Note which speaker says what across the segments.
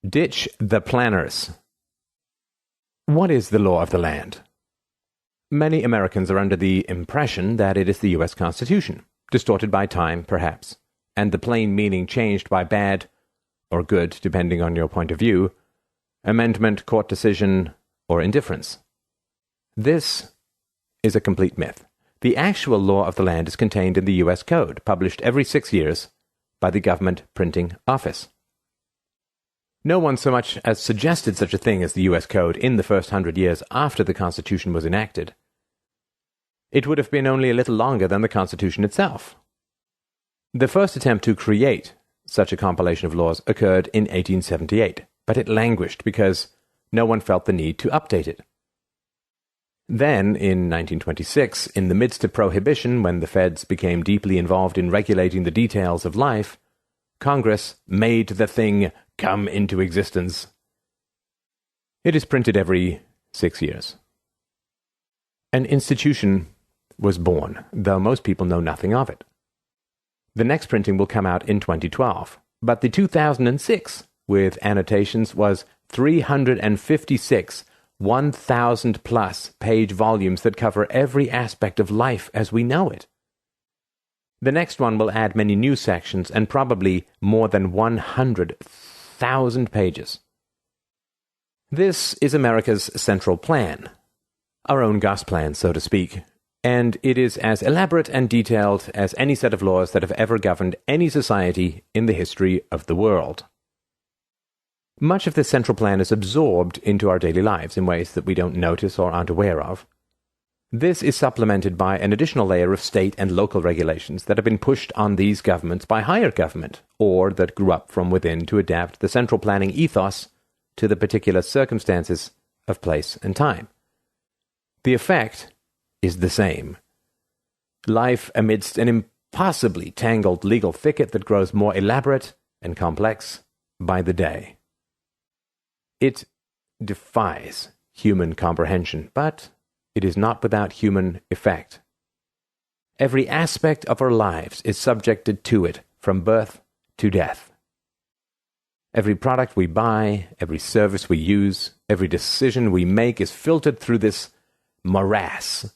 Speaker 1: Ditch the planners. What is the law of the land? Many Americans are under the impression that it is the U.S. Constitution, distorted by time, perhaps, and the plain meaning changed by bad or good, depending on your point of view, amendment, court decision, or indifference. This is a complete myth. The actual law of the land is contained in the U.S. Code, published every 6 years by the Government Printing Office. No one so much as suggested such a thing as the U.S. Code in the first 100 years after the Constitution was enacted. It would have been only a little longer than the Constitution itself. The first attempt to create such a compilation of laws occurred in 1878, but it languished because no one felt the need to update it. Then, in 1926, in the midst of Prohibition, when the feds became deeply involved in regulating the details of life, Congress made the thing come into existence. It is printed every 6 years. An institution was born, though most people know nothing of it. The next printing will come out in 2012, but the 2006, with annotations, was 356 1,000-plus page volumes that cover every aspect of life as we know it. The next one will add many new sections and probably more than 100,000 pages. This is America's central plan, our own Gosplan, so to speak, and it is as elaborate and detailed as any set of laws that have ever governed any society in the history of the world. Much of this central plan is absorbed into our daily lives in ways that we don't notice or aren't aware of. This is supplemented by an additional layer of state and local regulations that have been pushed on these governments by higher government, or that grew up from within to adapt the central planning ethos to the particular circumstances of place and time. The effect is the same. Life amidst an impossibly tangled legal thicket that grows more elaborate and complex by the day. It defies human comprehension, but it is not without human effect. Every aspect of our lives is subjected to it, from birth to death. Every product we buy, every service we use, every decision we make is filtered through this morass.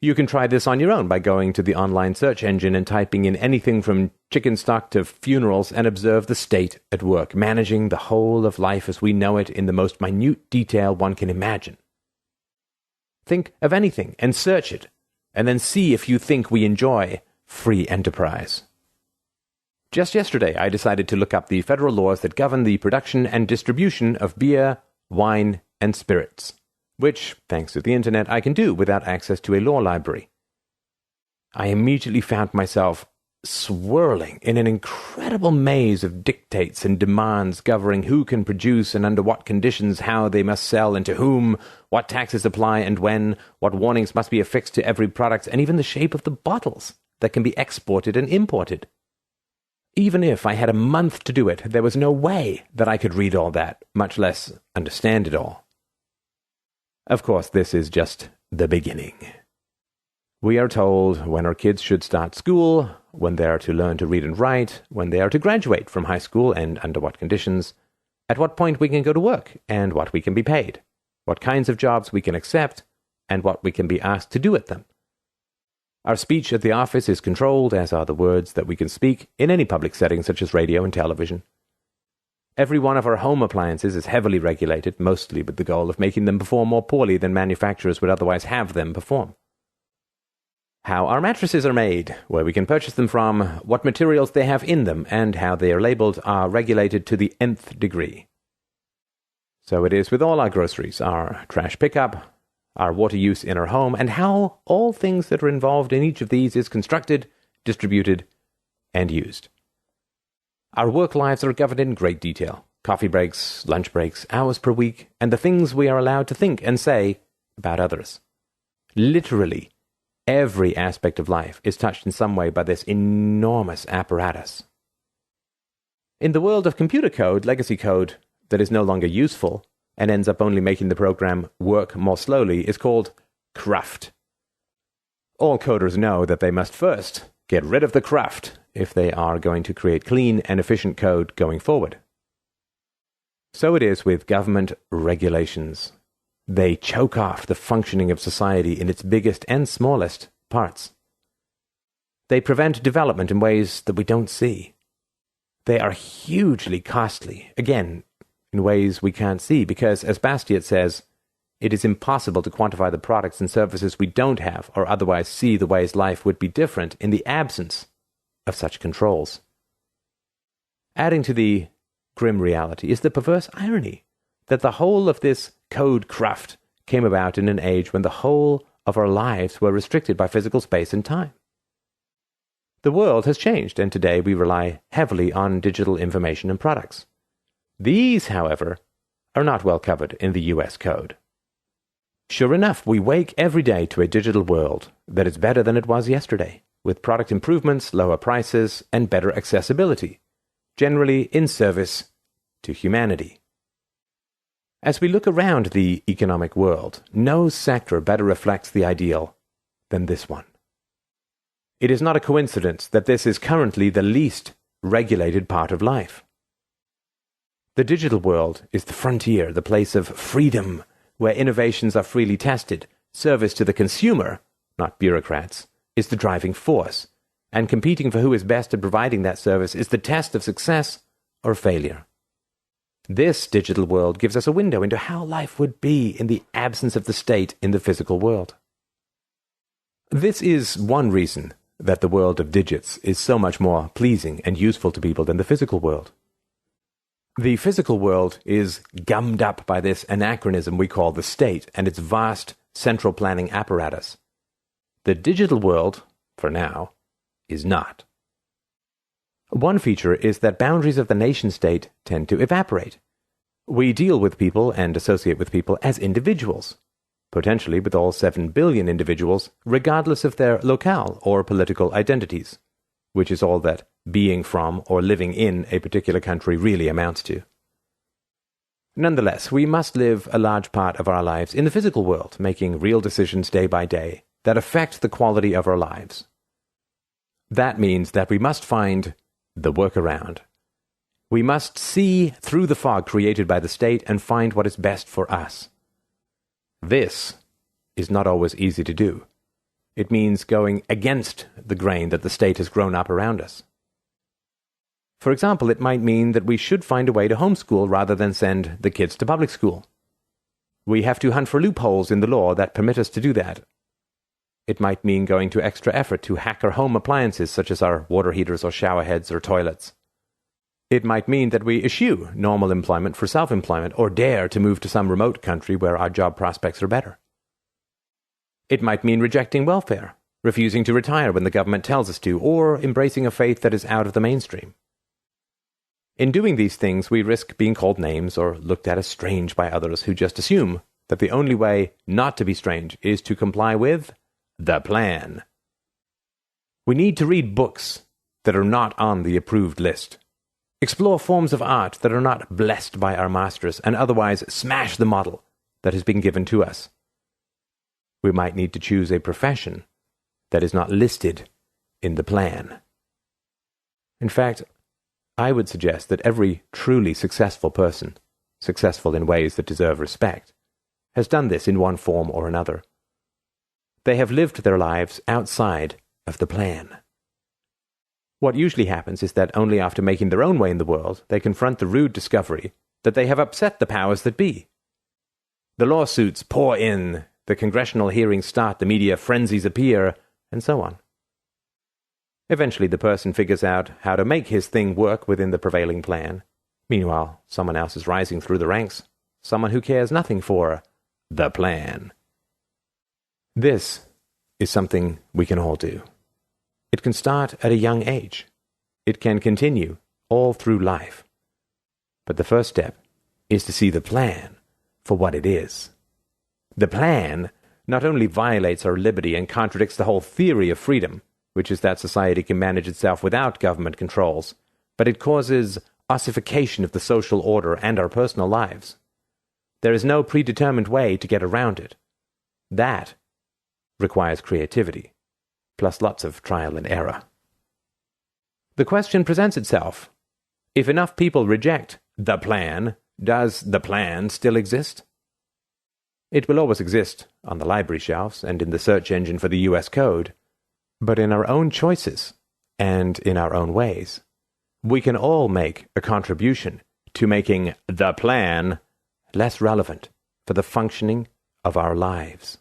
Speaker 1: You can try this on your own by going to the online search engine and typing in anything from chicken stock to funerals and observe the state at work, managing the whole of life as we know it in the most minute detail one can imagine. Think of anything and search it, and then see if you think we enjoy free enterprise. Just yesterday, I decided to look up the federal laws that govern the production and distribution of beer, wine, and spirits, which, thanks to the internet, I can do without access to a law library. I immediately found myself swirling in an incredible maze of dictates and demands governing who can produce and under what conditions, how they must sell and to whom, what taxes apply and when, what warnings must be affixed to every product, and even the shape of the bottles that can be exported and imported. Even if I had a month to do it, there was no way that I could read all that, much less understand it all. Of course, this is just the beginning. We are told when our kids should start school, when they are to learn to read and write, when they are to graduate from high school and under what conditions, at what point we can go to work and what we can be paid, what kinds of jobs we can accept, and what we can be asked to do at them. Our speech at the office is controlled, as are the words that we can speak in any public setting such as radio and television. Every one of our home appliances is heavily regulated, mostly with the goal of making them perform more poorly than manufacturers would otherwise have them perform. How our mattresses are made, where we can purchase them from, what materials they have in them, and how they are labeled are regulated to the nth degree. So it is with all our groceries, our trash pickup, our water use in our home, and how all things that are involved in each of these is constructed, distributed, and used. Our work lives are governed in great detail. Coffee breaks, lunch breaks, hours per week, and the things we are allowed to think and say about others. Literally, every aspect of life is touched in some way by this enormous apparatus. In the world of computer code, legacy code that is no longer useful and ends up only making the program work more slowly is called cruft. All coders know that they must first get rid of the cruft if they are going to create clean and efficient code going forward. So it is with government regulations. They choke off the functioning of society in its biggest and smallest parts. They prevent development in ways that we don't see. They are hugely costly, again, in ways we can't see, because, as Bastiat says, it is impossible to quantify the products and services we don't have or otherwise see the ways life would be different in the absence of such controls. Adding to the grim reality is the perverse irony that the whole of this code craft came about in an age when the whole of our lives were restricted by physical space and time. The world has changed, and today we rely heavily on digital information and products. These, however, are not well covered in the US Code. Sure enough, we wake every day to a digital world that is better than it was yesterday, with product improvements, lower prices, and better accessibility, generally in service to humanity. As we look around the economic world, no sector better reflects the ideal than this one. It is not a coincidence that this is currently the least regulated part of life. The digital world is the frontier, the place of freedom, where innovations are freely tested. Service to the consumer, not bureaucrats, is the driving force, and competing for who is best at providing that service is the test of success or failure. This digital world gives us a window into how life would be in the absence of the state in the physical world. This is one reason that the world of digits is so much more pleasing and useful to people than the physical world. The physical world is gummed up by this anachronism we call the state and its vast central planning apparatus. The digital world, for now, is not. One feature is that boundaries of the nation-state tend to evaporate. We deal with people and associate with people as individuals, potentially with all 7 billion individuals, regardless of their locale or political identities, which is all that being from or living in a particular country really amounts to. Nonetheless, we must live a large part of our lives in the physical world, making real decisions day by day that affect the quality of our lives. That means that we must find the workaround. We must see through the fog created by the state and find what is best for us. This is not always easy to do. It means going against the grain that the state has grown up around us. For example, it might mean that we should find a way to homeschool rather than send the kids to public school. We have to hunt for loopholes in the law that permit us to do that. It might mean going to extra effort to hack our home appliances, such as our water heaters or shower heads or toilets. It might mean that we eschew normal employment for self-employment or dare to move to some remote country where our job prospects are better. It might mean rejecting welfare, refusing to retire when the government tells us to, or embracing a faith that is out of the mainstream. In doing these things, we risk being called names or looked at as strange by others who just assume that the only way not to be strange is to comply with the plan. We need to read books that are not on the approved list, explore forms of art that are not blessed by our masters, and otherwise smash the model that has been given to us. We might need to choose a profession that is not listed in the plan. In fact, I would suggest that every truly successful person, successful in ways that deserve respect, has done this in one form or another. They have lived their lives outside of the plan. What usually happens is that only after making their own way in the world, they confront the rude discovery that they have upset the powers that be. The lawsuits pour in, the congressional hearings start, the media frenzies appear, and so on. Eventually the person figures out how to make his thing work within the prevailing plan. Meanwhile, someone else is rising through the ranks, someone who cares nothing for the plan. This is something we can all do. It can start at a young age. It can continue all through life. But the first step is to see the plan for what it is. The plan not only violates our liberty and contradicts the whole theory of freedom, which is that society can manage itself without government controls, but it causes ossification of the social order and our personal lives. There is no predetermined way to get around it. That requires creativity, plus lots of trial and error. The question presents itself: if enough people reject the plan, Does the plan still exist? It will always exist on the library shelves and in the search engine for the U.S. Code, but in our own choices and in our own ways, we can all make a contribution to making the plan less relevant for the functioning of our lives.